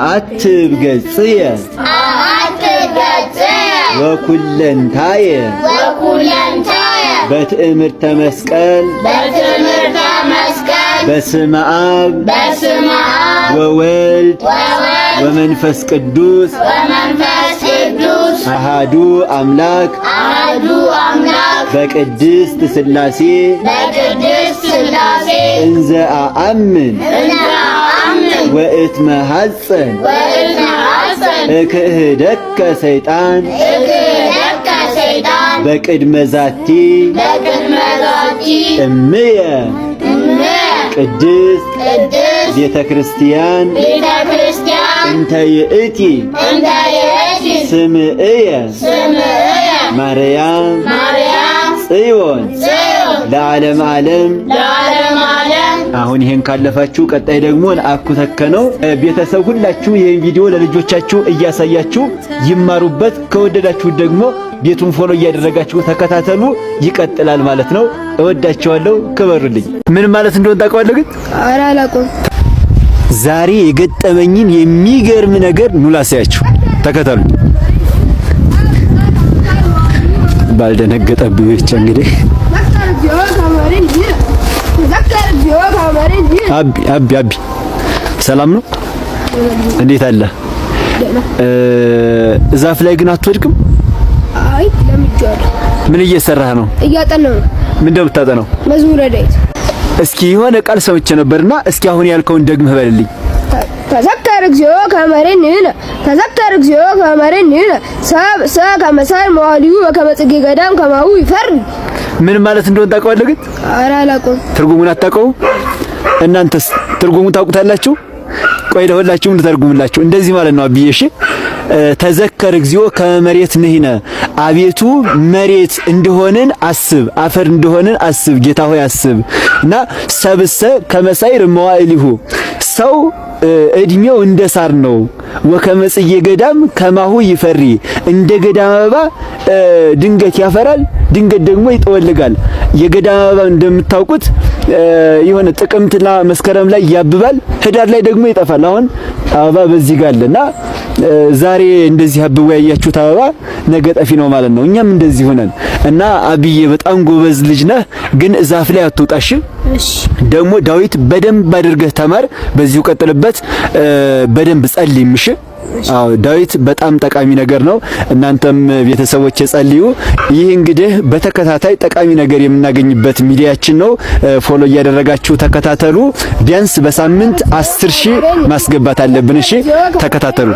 አአትብ ገጽየ ወኩለንታየ በትእምርተ መስቀል በስመ አብ ወወልድ ወመንፈስ ቅዱስ አሃዱ አምላክ በቅድስት ሥላሴ እንዘ አአምን ወእትመሐፀን እክህደከ ሰይጣን በቅድመ ዛቲ እምየ ቅድስት ቤተ ክርስቲያን እንተ ይእቲ ስምዕየ ማርያም ጽዮን ለዓለም ዓለም። አሁን ይሄን ካለፋችሁ ቀጣይ ደግሞ አኩተከነው ቤተሰብ ሁላችሁ ይሄን ቪዲዮ ለልጆቻችሁ እያሳያችሁ ይማሩበት። ከወደዳችሁ ደግሞ ቤቱን ፎሎ እያደረጋችሁ ተከታተሉ። ይቀጥላል ማለት ነው። እወዳችኋለሁ። ክበሩልኝ። ምን ማለት እንደሆነ ታውቃለህ ግን? ኧረ አላውቅም። ዛሬ የገጠመኝን የሚገርም ነገር ኑ ላሳያችሁ። ተከታተሉ። ባልደነገጠብኝ ብቻ እንግዲህ አቢ ሰላም ነው? እንዴት አለ? ዛፍ ላይ ግን አትወድቅም? አይ ለምጄዋለሁ። ምን እየሰራህ ነው? እያጠናሁ ነው። ምን እንደምታጠናው? መዝሙረ ዳዊት። እስኪ የሆነ ቃል ሰምቼ ነበርና እስኪ አሁን ያልከውን ደግመህ በልልኝ። ተዘከር እግዚኦ ከመሬንነ ተዘከር እግዚኦ ከመሬንነ ሰ ከመሳይ መዋልዩ ወከመጽጌ ገዳም ከማው ይፈር። ምን ማለት እንደሆነ ታውቀዋለህ ግን? ኧረ አላውቀውም። ትርጉሙን አታውቀውም? እናንተስ ትርጉሙን ታውቁታላችሁ? ቆይ ለሁላችሁም ልተርጉምላችሁ። እንደዚህ ማለት ነው አብዬ። እሺ ተዘከር እግዚኦ ከመሬት ነህነ፣ አቤቱ መሬት እንደሆነን አስብ፣ አፈር እንደሆነን አስብ፣ ጌታ ሆይ አስብ። እና ሰብሰ ከመሳይር መዋዕሊሁ፣ ሰው እድሜው እንደ ሳር ነው። ወከመጽጌ ገዳም ከማሁ ይፈሪ፣ እንደ ገዳም አበባ ድንገት ያፈራል፣ ድንገት ደግሞ ይጠወልጋል። የገዳም አበባ እንደምታውቁት የሆነ ጥቅምትና መስከረም ላይ ያብባል፣ ህዳር ላይ ደግሞ ይጠፋል። አሁን አበባ በዚህ ጋር አለና ዛሬ እንደዚህ አብቦ ያያችሁት አበባ ነገ ጠፊ ነው ማለት ነው። እኛም እንደዚህ ሆነን እና አብዬ በጣም ጎበዝ ልጅ ነህ፣ ግን ዛፍ ላይ አትውጣሽ። እሺ ደግሞ ዳዊት በደንብ አድርገህ ተማር፣ በዚሁ ቀጥልበት፣ በደንብ ጸልይም። እሺ አዎ ዳዊት በጣም ጠቃሚ ነገር ነው። እናንተም ቤተሰቦች ጸልዩ። ይህ እንግዲህ በተከታታይ ጠቃሚ ነገር የምናገኝበት ሚዲያችን ነው። ፎሎ እያደረጋችሁ ተከታተሉ። ቢያንስ በሳምንት 10,000 ማስገባት አለብን። እሺ ተከታተሉ።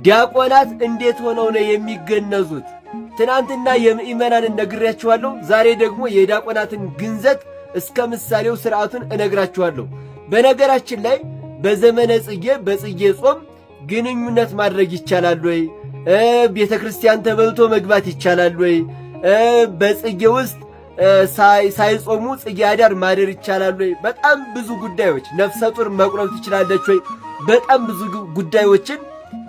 ዲያቆናት እንዴት ሆነው ነው የሚገነዙት? ትናንትና የምእመናንን ነግሬያችኋለሁ። ዛሬ ደግሞ የዲያቆናትን ግንዘት እስከ ምሳሌው ስርዓቱን እነግራችኋለሁ። በነገራችን ላይ በዘመነ ጽጌ በጽጌ ጾም ግንኙነት ማድረግ ይቻላል ወይ? ቤተ ክርስቲያን ተበልቶ መግባት ይቻላል ወይ? በጽጌ ውስጥ ሳይጾሙ ጽጌ አዳር ማደር ይቻላል ወይ? በጣም ብዙ ጉዳዮች። ነፍሰ ጡር መቁረብ ትችላለች ወይ? በጣም ብዙ ጉዳዮችን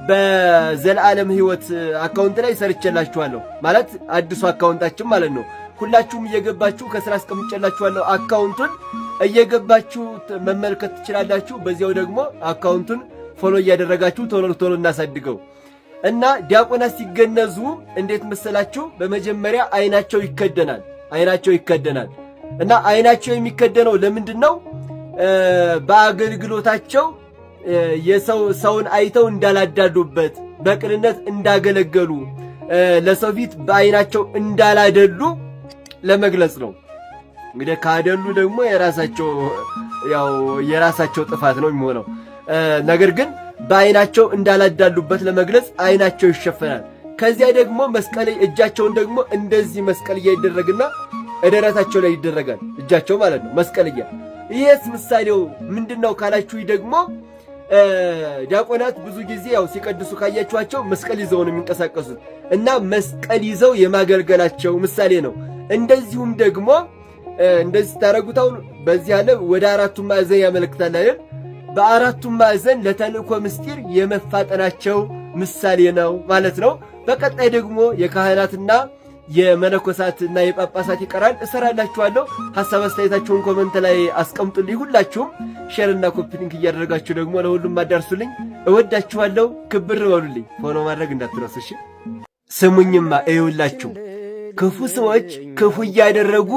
በዘላለም ሕይወት አካውንት ላይ ሰርቼላችኋለሁ። ማለት አዲሱ አካውንታችን ማለት ነው። ሁላችሁም እየገባችሁ ከስራ አስቀምጬላችኋለሁ። አካውንቱን እየገባችሁ መመልከት ትችላላችሁ። በዚያው ደግሞ አካውንቱን ፎሎ እያደረጋችሁ ቶሎ እናሳድገው እና ዲያቆናት ሲገነዙ እንዴት መሰላችሁ? በመጀመሪያ አይናቸው ይከደናል እና አይናቸው የሚከደነው ለምንድን ነው? በአገልግሎታቸው ሰውን አይተው እንዳላዳሉበት፣ በቅንነት እንዳገለገሉ፣ ለሰው ፊት በአይናቸው እንዳላደሉ ለመግለጽ ነው። እንግዲህ ካደሉ ደግሞ የራሳቸው ጥፋት ነው የሚሆነው። ነገር ግን በአይናቸው እንዳላዳሉበት ለመግለጽ አይናቸው ይሸፈናል። ከዚያ ደግሞ መስቀል እጃቸውን ደግሞ እንደዚህ መስቀልያ ይደረግና እደረታቸው ላይ ይደረጋል። እጃቸው ማለት ነው መስቀልያ። ይሄስ ምሳሌው ምንድነው ካላችሁ ደግሞ ዲያቆናት ብዙ ጊዜ ሲቀድሱ ካያችኋቸው መስቀል ይዘው ነው የሚንቀሳቀሱት እና መስቀል ይዘው የማገልገላቸው ምሳሌ ነው። እንደዚሁም ደግሞ እንደዚህ ታረጉታው በዚህ ዓለም ወደ አራቱም ማዕዘን ያመለክታል አይደል? በአራቱም ማዕዘን ለተልእኮ ምስጢር የመፋጠናቸው ምሳሌ ነው ማለት ነው። በቀጣይ ደግሞ የካህናትና የመነኮሳትና የጳጳሳት ይቀራል እሰራላችኋለሁ። ሐሳብ አስተያየታችሁን ኮሜንት ላይ አስቀምጡልኝ። ሁላችሁም ሼርና ኮፒ ሊንክ እያደረጋችሁ ደግሞ ለሁሉም አዳርሱልኝ። እወዳችኋለሁ። ክብር በሉልኝ። ፎሎ ማድረግ እንዳትረሱ እሺ። ስሙኝማ እዩላችሁ፣ ክፉ ሰዎች ክፉ እያደረጉ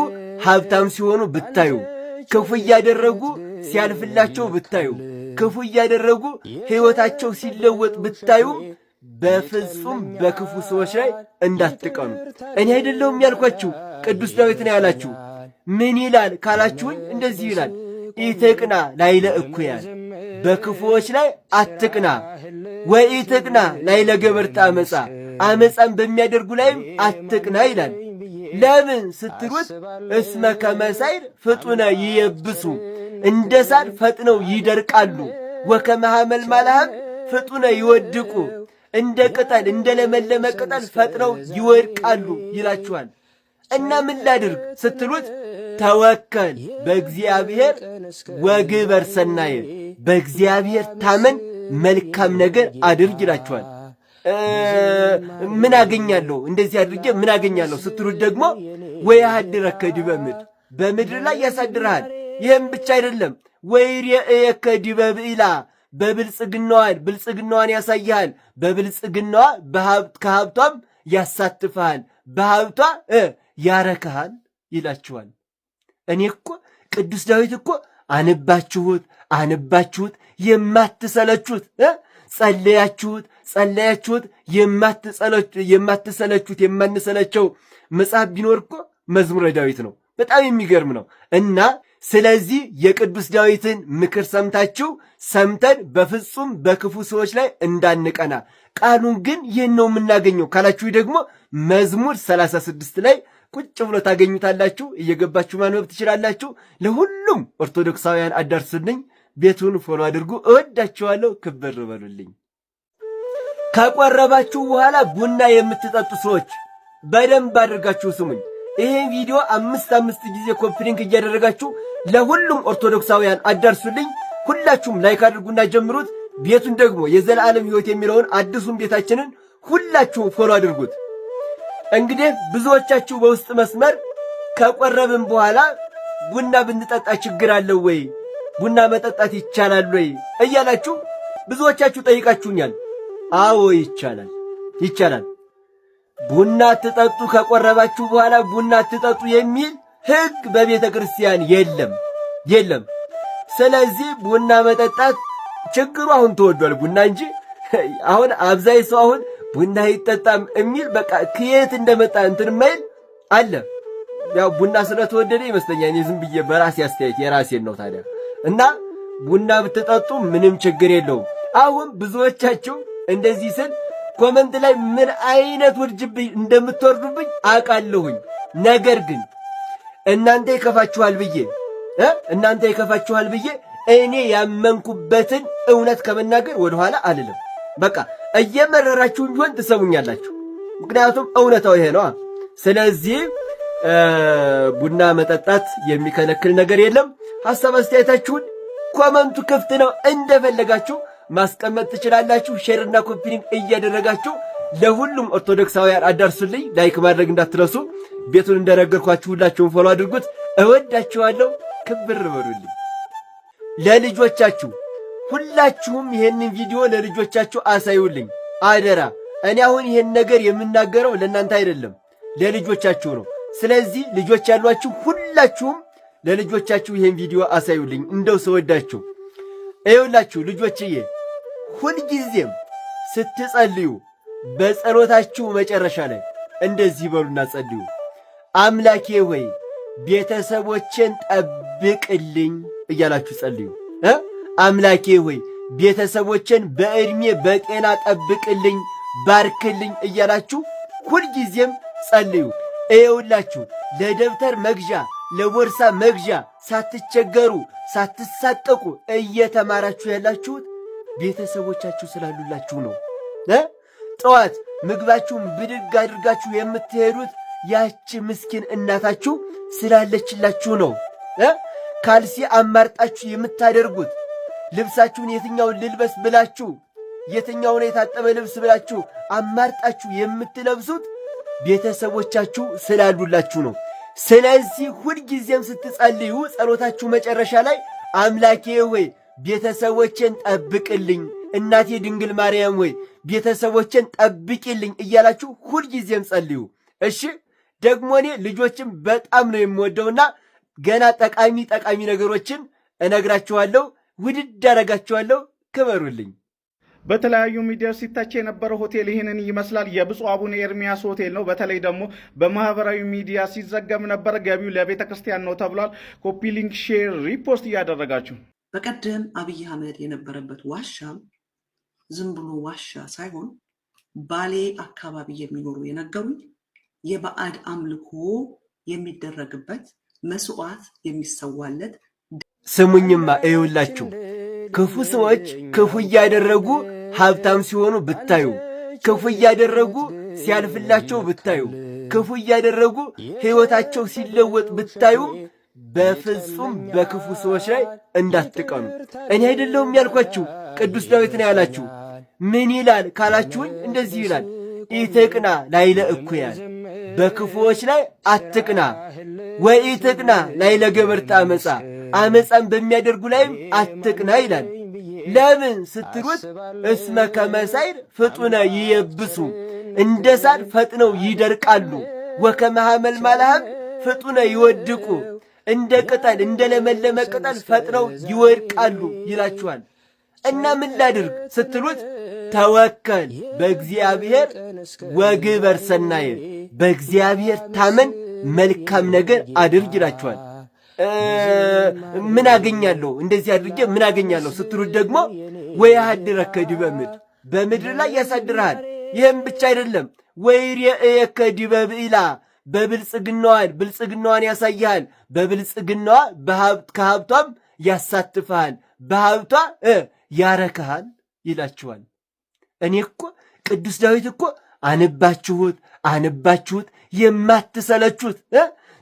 ሀብታም ሲሆኑ ብታዩ፣ ክፉ እያደረጉ ሲያልፍላቸው ብታዩ፣ ክፉ እያደረጉ ሕይወታቸው ሲለወጥ ብታዩ በፍጹም በክፉ ሰዎች ላይ እንዳትቀኑ። እኔ አይደለሁም ያልኳችሁ፣ ቅዱስ ዳዊት ነው ያላችሁ። ምን ይላል ካላችሁኝ እንደዚህ ይላል፣ ኢትቅና ላይለ እኩያን፣ በክፉዎች ላይ አትቅና። ወኢትቅና ላይለ ገበርተ አመፃ፣ አመፃን በሚያደርጉ ላይም አትቅና ይላል። ለምን ስትሉት እስመ ከመሳይር ፍጡነ ይየብሱ፣ እንደ ሳር ፈጥነው ይደርቃሉ። ወከመ ሐመልማለ ሀብ ፍጡነ ይወድቁ፣ እንደ ቅጠል እንደ ለመለመ ቅጠል ፈጥነው ይወድቃሉ ይላችኋል። እና ምን ላድርግ ስትሉት ተወከል በእግዚአብሔር ወግበር ሰናየ፣ በእግዚአብሔር ታመን መልካም ነገር አድርግ ይላችኋል። ምን አገኛለሁ እንደዚህ አድርጌ ምን አገኛለሁ ስትሉት ደግሞ ወያሃድረከ ዲበ ምድር፣ በምድር ላይ ያሳድርሃል። ይህም ብቻ አይደለም፣ ወይሬእየከ ዲበ ብኢላ፣ ብልጽግናዋን ያሳይሃል። በብልጽግናዋ ከሀብቷም ያሳትፍሃል፣ በሀብቷ ያረክሃል ይላችኋል። እኔ እኮ ቅዱስ ዳዊት እኮ አንባችሁት የማትሰለቹት፣ ጸለያችሁት የማንሰለቸው መጽሐፍ ቢኖር እኮ መዝሙረ ዳዊት ነው። በጣም የሚገርም ነው። እና ስለዚህ የቅዱስ ዳዊትን ምክር ሰምተን በፍጹም በክፉ ሰዎች ላይ እንዳንቀና። ቃሉን ግን ይህን ነው የምናገኘው ካላችሁ ደግሞ መዝሙር 36 ላይ ቁጭ ብሎ ታገኙታላችሁ። እየገባችሁ ማንበብ ትችላላችሁ። ለሁሉም ኦርቶዶክሳውያን አዳርሱልኝ። ቤቱን ፎሎ አድርጉ። እወዳችኋለሁ። ክብር በሉልኝ። ከቆረባችሁ በኋላ ቡና የምትጠጡ ሰዎች በደንብ አድርጋችሁ ስሙኝ። ይሄን ቪዲዮ 5 ጊዜ ኮፒ ሊንክ እያደረጋችሁ ለሁሉም ኦርቶዶክሳውያን አዳርሱልኝ። ሁላችሁም ላይክ አድርጉና ጀምሩት። ቤቱን ደግሞ የዘላለም ሕይወት የሚለውን አዲሱን ቤታችንን ሁላችሁም ፎሎ አድርጉት። እንግዲህ ብዙዎቻችሁ በውስጥ መስመር ከቆረብን በኋላ ቡና ብንጠጣ ችግር አለው ወይ? ቡና መጠጣት ይቻላል ወይ እያላችሁ ብዙዎቻችሁ ጠይቃችሁኛል። አዎ ይቻላል። ቡና ትጠጡ፣ ከቆረባችሁ በኋላ ቡና ትጠጡ የሚል ሕግ በቤተ ክርስቲያን የለም። ስለዚህ ቡና መጠጣት ችግሩ አሁን ተወዷል ቡና እንጂ አሁን አብዛይ ሰው አሁን ቡና ይጠጣም የሚል በቃ ከየት እንደመጣ እንትን ማይል አለ። ያው ቡና ስለተወደደ ይመስለኛል። እኔ ዝም ብዬ በራሴ አስተያየት የራሴን ነው ታዲያ። እና ቡና ብትጠጡ ምንም ችግር የለውም። አሁን ብዙዎቻችሁ እንደዚህ ስል ኮመንት ላይ ምን አይነት ውርጅብኝ እንደምትወርዱብኝ አውቃለሁኝ። ነገር ግን እናንተ ይከፋችኋል ብዬ እኔ ያመንኩበትን እውነት ከመናገር ወደኋላ አልልም። በቃ እየመረራችሁም ቢሆን ትሰሙኛላችሁ። ምክንያቱም እውነታው ይሄ ነው። ስለዚህ ቡና መጠጣት የሚከለክል ነገር የለም። ሐሳብ አስተያየታችሁን ኮመንቱ ክፍት ነው፣ እንደፈለጋችሁ ማስቀመጥ ትችላላችሁ። ሼርና ኮፒ ሊንክ እያደረጋችሁ ለሁሉም ኦርቶዶክሳውያን አዳርሱልኝ። ላይክ ማድረግ እንዳትረሱ። ቤቱን እንደነገርኳችሁ ሁላችሁም ፎሎ አድርጉት። እወዳችኋለሁ። ክብር በሉልኝ። ለልጆቻችሁ ሁላችሁም ይሄንን ቪዲዮ ለልጆቻችሁ አሳዩልኝ አደራ። እኔ አሁን ይሄን ነገር የምናገረው ለእናንተ አይደለም፣ ለልጆቻችሁ ነው። ስለዚህ ልጆች ያሏችሁ ሁላችሁም ለልጆቻችሁ ይሄን ቪዲዮ አሳዩልኝ። እንደው ስወዳችሁ እዩላችሁ ልጆችዬ፣ ሁልጊዜም ስትጸልዩ በጸሎታችሁ መጨረሻ ላይ እንደዚህ በሉና ጸልዩ። አምላኬ ሆይ ቤተሰቦቼን ጠብቅልኝ እያላችሁ ጸልዩ። አምላኬ ሆይ ቤተሰቦቼን በዕድሜ በጤና ጠብቅልኝ፣ ባርክልኝ እያላችሁ ሁልጊዜም ጸልዩ። እዩላችሁ ለደብተር መግዣ ለቦርሳ መግዣ ሳትቸገሩ ሳትሳቀቁ እየተማራችሁ ያላችሁት ቤተሰቦቻችሁ ስላሉላችሁ ነው። ጠዋት ምግባችሁን ብድግ አድርጋችሁ የምትሄዱት ያቺ ምስኪን እናታችሁ ስላለችላችሁ ነው። ካልሲ አማርጣችሁ የምታደርጉት ልብሳችሁን የትኛውን ልልበስ ብላችሁ የትኛውን የታጠበ ልብስ ብላችሁ አማርጣችሁ የምትለብሱት ቤተሰቦቻችሁ ስላሉላችሁ ነው። ስለዚህ ሁልጊዜም ስትጸልዩ ጸሎታችሁ መጨረሻ ላይ አምላኬ ሆይ ቤተሰቦቼን ጠብቅልኝ፣ እናቴ ድንግል ማርያም ሆይ ቤተሰቦቼን ጠብቂልኝ እያላችሁ ሁልጊዜም ጸልዩ። እሺ ደግሞ እኔ ልጆችም በጣም ነው የምወደውና ገና ጠቃሚ ነገሮችን እነግራችኋለሁ። ውድድ አደርጋችኋለሁ። ክበሩልኝ። በተለያዩ ሚዲያዎች ሲታች የነበረው ሆቴል ይህንን ይመስላል። የብፁዕ አቡነ ኤርሚያስ ሆቴል ነው። በተለይ ደግሞ በማህበራዊ ሚዲያ ሲዘገብ ነበር። ገቢው ለቤተ ክርስቲያን ነው ተብሏል። ኮፒ ሊንክ፣ ሼር፣ ሪፖስት እያደረጋችሁ በቀደም አብይ አህመድ የነበረበት ዋሻ ዝም ብሎ ዋሻ ሳይሆን ባሌ አካባቢ የሚኖሩ የነገሩኝ የባዕድ አምልኮ የሚደረግበት መስዋዕት የሚሰዋለት። ስሙኝማ እዩላችሁ፣ ክፉ ሰዎች ክፉ እያደረጉ ሀብታም ሲሆኑ ብታዩ፣ ክፉ እያደረጉ ሲያልፍላቸው ብታዩ፣ ክፉ እያደረጉ ሕይወታቸው ሲለወጥ ብታዩ በፍጹም በክፉ ሰዎች ላይ እንዳትቀኑ። እኔ አይደለሁም ያልኳችሁ፣ ቅዱስ ዳዊት ነው ያላችሁ። ምን ይላል ካላችሁኝ እንደዚህ ይላል፣ ኢትቅና ላይለ እኩያን፣ በክፉዎች ላይ አትቅና፣ ወኢትቅና ላይለ ገበርተ አመፃ፣ አመፃን በሚያደርጉ ላይም አትቅና ይላል። ለምን ስትሉት እስመ ከመሳይር ፍጡነ ይየብሱ፣ እንደ ሳር ፈጥነው ይደርቃሉ፣ ወከመ ሐመልማለ ሀብ ፍጡነ ይወድቁ፣ እንደ ቅጠል እንደ ለመለመ ቅጠል ፈጥነው ይወድቃሉ ይላችኋል። እና ምን ላድርግ ስትሉት ተወከል በእግዚአብሔር ወግበር ሰናየ፣ በእግዚአብሔር ታመን መልካም ነገር አድርግ ይላችኋል። ምን አገኛለሁ እንደዚህ አድርጌ ምን አገኛለሁ ስትሉት ደግሞ ወያድረከ ዲበ ምድር፣ በምድር ላይ ያሳድርሃል። ይህም ብቻ አይደለም፣ ወይሬእየከ ዲበ ብኢላ፣ ብልጽግናዋን ያሳይሃል፣ በብልጽግናዋ ከሀብቷም ያሳትፍሃል፣ በሀብቷ ያረክሃል ይላችኋል። እኔ እኮ ቅዱስ ዳዊት እኮ አነባችሁት የማትሰለቹት፣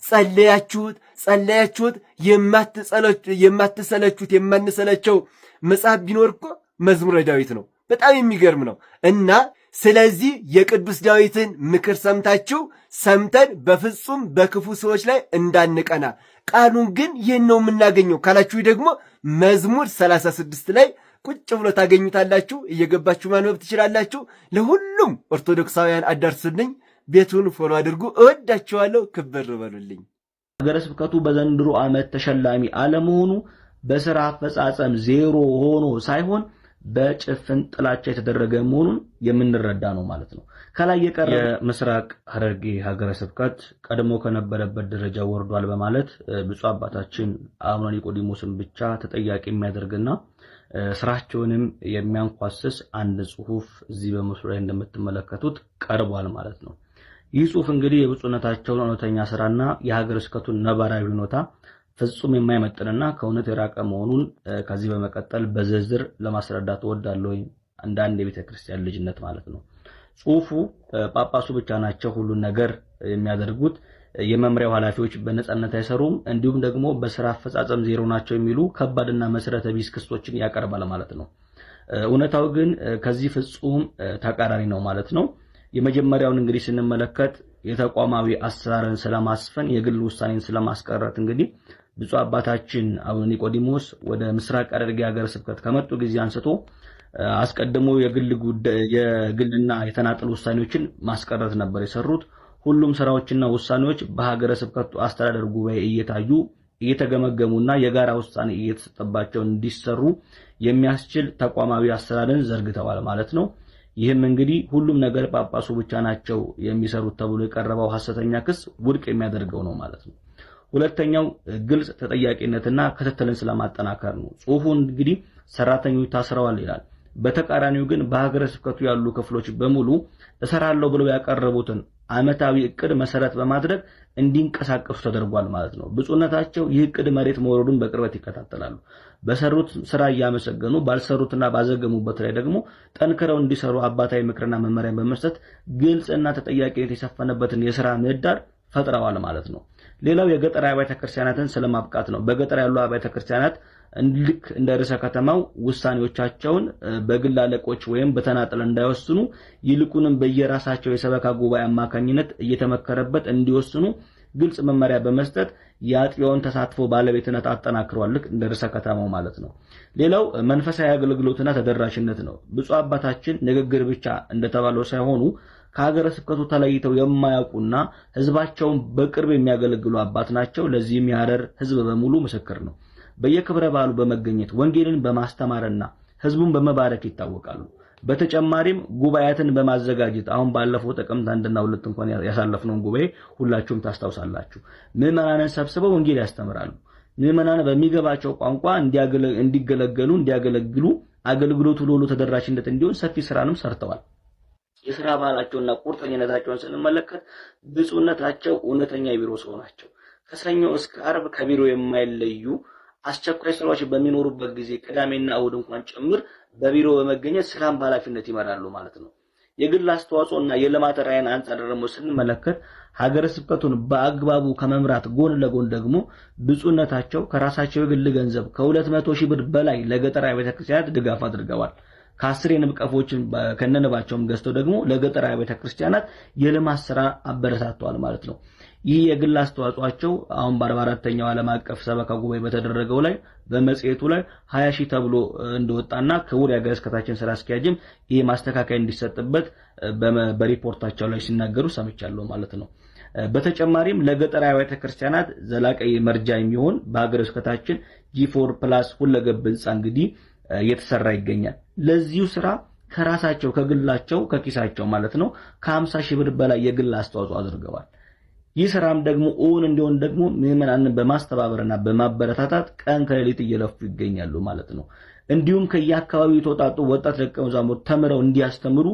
ጸለያችሁት የማትሰለቹት የማንሰለቸው መጽሐፍ ቢኖር እኮ መዝሙረ ዳዊት ነው። በጣም የሚገርም ነው። እና ስለዚህ የቅዱስ ዳዊትን ምክር ሰምተን በፍጹም በክፉ ሰዎች ላይ እንዳንቀና። ቃሉን ግን ይህን ነው የምናገኘው ካላችሁ ደግሞ መዝሙር 36 ላይ ቁጭ ብሎ ታገኙታላችሁ። እየገባችሁ ማንበብ ትችላላችሁ። ለሁሉም ኦርቶዶክሳውያን አዳርሱልኝ። ቤቱን ፎሎ አድርጉ። እወዳችኋለሁ። ክብር በሉልኝ። ሀገረ ስብከቱ በዘንድሮ ዓመት ተሸላሚ አለመሆኑ በሥራ አፈጻጸም ዜሮ ሆኖ ሳይሆን በጭፍን ጥላቻ የተደረገ መሆኑን የምንረዳ ነው ማለት ነው። ከላይ የቀረ የምስራቅ ሐረርጌ ሀገረ ስብከት ቀድሞ ከነበረበት ደረጃ ወርዷል በማለት ብፁዕ አባታችን አቡነ ኒቆዲሞስን ብቻ ተጠያቂ የሚያደርግና ስራቸውንም የሚያንኳስስ አንድ ጽሑፍ እዚህ በምስሉ ላይ እንደምትመለከቱት ቀርቧል ማለት ነው። ይህ ጽሑፍ እንግዲህ የብፁዕነታቸውን እውነተኛ ስራና የሀገረ ስብከቱን ነባራዊ ሁኔታ ፍጹም የማይመጥንና ከእውነት የራቀ መሆኑን ከዚህ በመቀጠል በዝርዝር ለማስረዳት እወዳለሁ። እንደ አንድ የቤተ ክርስቲያን ልጅነት ማለት ነው። ጽሑፉ ጳጳሱ ብቻ ናቸው ሁሉን ነገር የሚያደርጉት፣ የመምሪያው ኃላፊዎች በነጻነት አይሰሩም፣ እንዲሁም ደግሞ በስራ አፈጻጸም ዜሮ ናቸው የሚሉ ከባድና መሰረተ ቢስ ክሶችን ያቀርባል ማለት ነው። እውነታው ግን ከዚህ ፍጹም ተቃራኒ ነው ማለት ነው። የመጀመሪያውን እንግዲህ ስንመለከት የተቋማዊ አሰራርን ስለማስፈን የግል ውሳኔን ስለማስቀረት እንግዲህ ብፁዕ አባታችን አቡነ ኒቆዲሞስ ወደ ምስራቅ ሐረርጌ ሀገረ ስብከት ከመጡ ጊዜ አንስቶ አስቀድሞ የግልና የተናጠል ውሳኔዎችን ማስቀረት ነበር የሰሩት። ሁሉም ስራዎችና ውሳኔዎች በሀገረ ስብከቱ አስተዳደር ጉባኤ እየታዩ እየተገመገሙና የጋራ ውሳኔ እየተሰጠባቸው እንዲሰሩ የሚያስችል ተቋማዊ አሰራርን ዘርግተዋል ማለት ነው። ይህም እንግዲህ ሁሉም ነገር ጳጳሱ ብቻ ናቸው የሚሰሩት ተብሎ የቀረበው ሐሰተኛ ክስ ውድቅ የሚያደርገው ነው ማለት ነው። ሁለተኛው ግልጽ ተጠያቂነትና ክትትልን ስለማጠናከር ነው። ጽሑፉ እንግዲህ ሰራተኞች ታስረዋል ይላል። በተቃራኒው ግን በሀገረ ስብከቱ ያሉ ክፍሎች በሙሉ እሰራለሁ ብለው ያቀረቡትን ዓመታዊ እቅድ መሰረት በማድረግ እንዲንቀሳቀሱ ተደርጓል ማለት ነው። ብፁዕነታቸው ይህ እቅድ መሬት መውረዱን በቅርበት ይከታተላሉ። በሰሩት ስራ እያመሰገኑ ባልሰሩትና ባዘገሙበት ላይ ደግሞ ጠንክረው እንዲሰሩ አባታዊ ምክርና መመሪያ በመስጠት ግልጽና ተጠያቂነት የሰፈነበትን የሥራ ምህዳር ፈጥረዋል ማለት ነው። ሌላው የገጠር አብያተ ክርስቲያናትን ስለማብቃት ነው። በገጠር ያሉ አብያተ ክርስቲያናት ልክ እንደ ርዕሰ ከተማው ውሳኔዎቻቸውን በግል አለቆች ወይም በተናጠል እንዳይወስኑ ይልቁንም በየራሳቸው የሰበካ ጉባኤ አማካኝነት እየተመከረበት እንዲወስኑ ግልጽ መመሪያ በመስጠት የአጥቢያውን ተሳትፎ ባለቤትነት አጠናክሯል። ልክ እንደ ርዕሰ ከተማው ማለት ነው። ሌላው መንፈሳዊ አገልግሎትና ተደራሽነት ነው። ብፁዕ አባታችን ንግግር ብቻ እንደተባለው ሳይሆኑ ከሀገረ ስብከቱ ተለይተው የማያውቁና ህዝባቸውን በቅርብ የሚያገለግሉ አባት ናቸው። ለዚህም የሐረር ህዝብ በሙሉ ምስክር ነው። በየክብረ በዓሉ በመገኘት ወንጌልን በማስተማርና ህዝቡን በመባረክ ይታወቃሉ። በተጨማሪም ጉባኤያትን በማዘጋጀት አሁን ባለፈው ጥቅምት 1 እና 2 እንኳን ያሳለፍነውን ጉባኤ ሁላችሁም ታስታውሳላችሁ። ምዕመናንን ሰብስበው ወንጌል ያስተምራሉ። ምዕመናን በሚገባቸው ቋንቋ እንዲያገለግሉ አገልግሎቱ ለሁሉ ተደራሽነት እንዲሆን ሰፊ ስራንም ሰርተዋል። የሥራ ባህላቸውና ቁርጠኝነታቸውን ስንመለከት ብፁዕነታቸው እውነተኛ የቢሮ ሰው ናቸው። ከሰኞ እስከ ዓርብ ከቢሮ የማይለዩ አስቸኳይ ስራዎች በሚኖሩበት ጊዜ ቅዳሜና እሁድ እንኳን ጭምር በቢሮ በመገኘት ስራን በኃላፊነት ይመራሉ ማለት ነው። የግል አስተዋጽኦና የልማት ራዕይን አንጻር ደግሞ ስንመለከት ሀገረ ስብከቱን በአግባቡ ከመምራት ጎን ለጎን ደግሞ ብፁዕነታቸው ከራሳቸው የግል ገንዘብ ከ200,000 ብር በላይ ለገጠር ቤተክርስቲያናት ድጋፍ አድርገዋል። ከ10 የንብ ቀፎችን ከነንባቸውም ገዝተው ደግሞ ለገጠር ቤተክርስቲያናት የልማት ስራ አበረታተዋል ማለት ነው። ይህ የግል አስተዋጽኦአቸው አሁን በ44ኛው ዓለም አቀፍ ሰበካ ጉባኤ በተደረገው ላይ በመጽሔቱ ላይ 20,000 ተብሎ እንደወጣና ክቡር የሀገረ ስብከታችን ስራ አስኪያጅም ይህ ማስተካከያ እንዲሰጥበት በሪፖርታቸው ላይ ሲናገሩ ሰምቻለሁ ማለት ነው። በተጨማሪም ለገጠር ቤተክርስቲያናት ዘላቂ መርጃ የሚሆን በሀገረ ስብከታችን G4+ ሁለገብ ህንጻ እንግዲህ እየተሰራ ይገኛል። ለዚሁ ስራ ከራሳቸው ከግላቸው ከኪሳቸው ማለት ነው ከ50,000 ብር በላይ የግል አስተዋጽኦ አድርገዋል። ይህ ስራም ደግሞ እንዲሆን ደግሞ ምዕመናንን በማስተባበርና በማበረታታት ቀን ከሌሊት እየለፉ ይገኛሉ ማለት ነው። እንዲሁም ከየአካባቢው የተወጣጡ ወጣት ደቀ መዛሙርት ተምረው እንዲያስተምሩ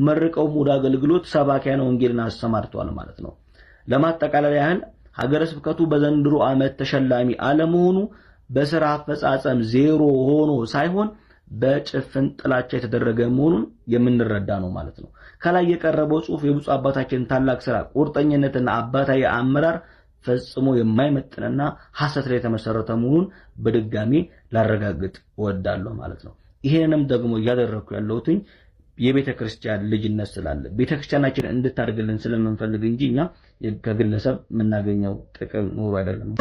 መርቀው ወደ አገልግሎት ሰባኪያነ ወንጌልን አሰማርተዋል ማለት ነው። ለማጠቃለል ያህል ሀገረ ስብከቱ በዘንድሮ ዓመት ተሸላሚ አለመሆኑ በስራ አፈጻጸም ዜሮ ሆኖ ሳይሆን በጭፍን ጥላቻ የተደረገ መሆኑን የምንረዳ ነው ማለት ነው። ከላይ የቀረበው ጽሑፍ የብፁዕ አባታችን ታላቅ ስራ ቁርጠኝነትና አባታዊ አመራር ፈጽሞ የማይመጥንና ሐሰት ላይ የተመሰረተ መሆኑን በድጋሚ ላረጋግጥ እወዳለሁ ማለት ነው። ይሄንንም ደግሞ ያደረኩ ያለሁት የቤተክርስቲያን ልጅነት ስላለ ቤተክርስቲያናችን እንድታርግልን ስለምንፈልግ እንጂ እኛ ከግለሰብ የምናገኘው ጥቅም ኑሮ አይደለም።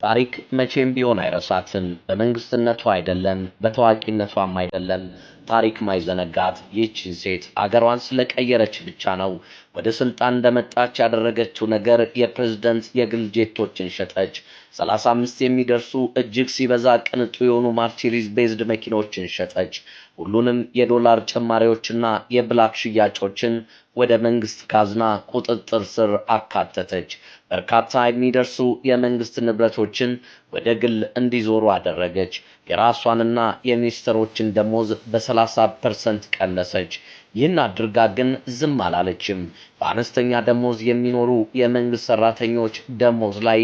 ታሪክ መቼም ቢሆን አይረሳትም። በመንግስትነቷ አይደለም በታዋቂነቷም አይደለም ታሪክ ማይዘነጋት ይህችን ሴት አገሯን ስለቀየረች ብቻ ነው። ወደ ስልጣን እንደመጣች ያደረገችው ነገር የፕሬዝዳንት የግል ጄቶችን ሸጠች። 35 የሚደርሱ እጅግ ሲበዛ ቅንጡ የሆኑ ማርሴዲስ ቤዝድ መኪኖችን ሸጠች። ሁሉንም የዶላር ጭማሪዎችና የብላክ ሽያጮችን ወደ መንግስት ካዝና ቁጥጥር ስር አካተተች። በርካታ የሚደርሱ የመንግስት ንብረቶችን ወደ ግል እንዲዞሩ አደረገች። የራሷንና የሚኒስትሮችን ደሞዝ በ30% ቀነሰች። ይህን አድርጋ ግን ዝም አላለችም። በአነስተኛ ደሞዝ የሚኖሩ የመንግስት ሰራተኞች ደሞዝ ላይ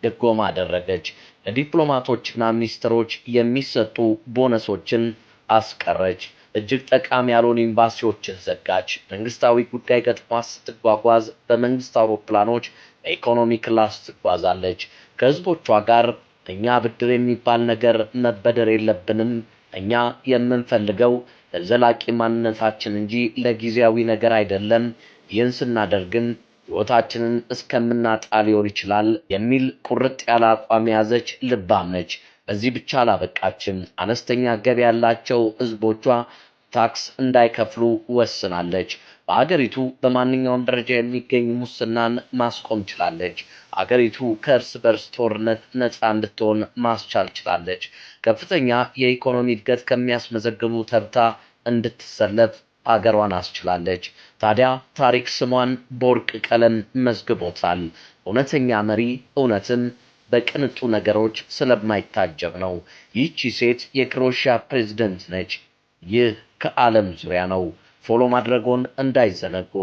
ድጎማ አደረገች። ለዲፕሎማቶችና ሚኒስትሮች የሚሰጡ ቦነሶችን አስቀረች። እጅግ ጠቃሚ ያልሆኑ ኤምባሲዎችን ዘጋች። መንግስታዊ ጉዳይ ገጥሟት ስትጓጓዝ በመንግስት አውሮፕላኖች በኢኮኖሚ ክላስ ትጓዛለች። ከህዝቦቿ ጋር እኛ ብድር የሚባል ነገር መበደር የለብንም፣ እኛ የምንፈልገው ለዘላቂ ማንነታችን እንጂ ለጊዜያዊ ነገር አይደለም፣ ይህን ስናደርግን ሕይወታችንን እስከምናጣ ሊሆን ይችላል የሚል ቁርጥ ያለ አቋም ያዘች ልባም ነች። በዚህ ብቻ አላበቃችም። አነስተኛ ገቢ ያላቸው ህዝቦቿ ታክስ እንዳይከፍሉ ወስናለች። በአገሪቱ በማንኛውም ደረጃ የሚገኝ ሙስናን ማስቆም ችላለች። አገሪቱ ከእርስ በርስ ጦርነት ነፃ እንድትሆን ማስቻል ችላለች። ከፍተኛ የኢኮኖሚ እድገት ከሚያስመዘግቡ ተርታ እንድትሰለፍ አገሯን አስችላለች። ታዲያ ታሪክ ስሟን በወርቅ ቀለም መዝግቦታል። እውነተኛ መሪ እውነትም በቅንጡ ነገሮች ስለማይታጀብ ነው። ይህቺ ሴት የክሮኤሺያ ፕሬዝዳንት ነች። ይህ ከዓለም ዙሪያ ነው። ፎሎ ማድረጎን እንዳይዘነጉ።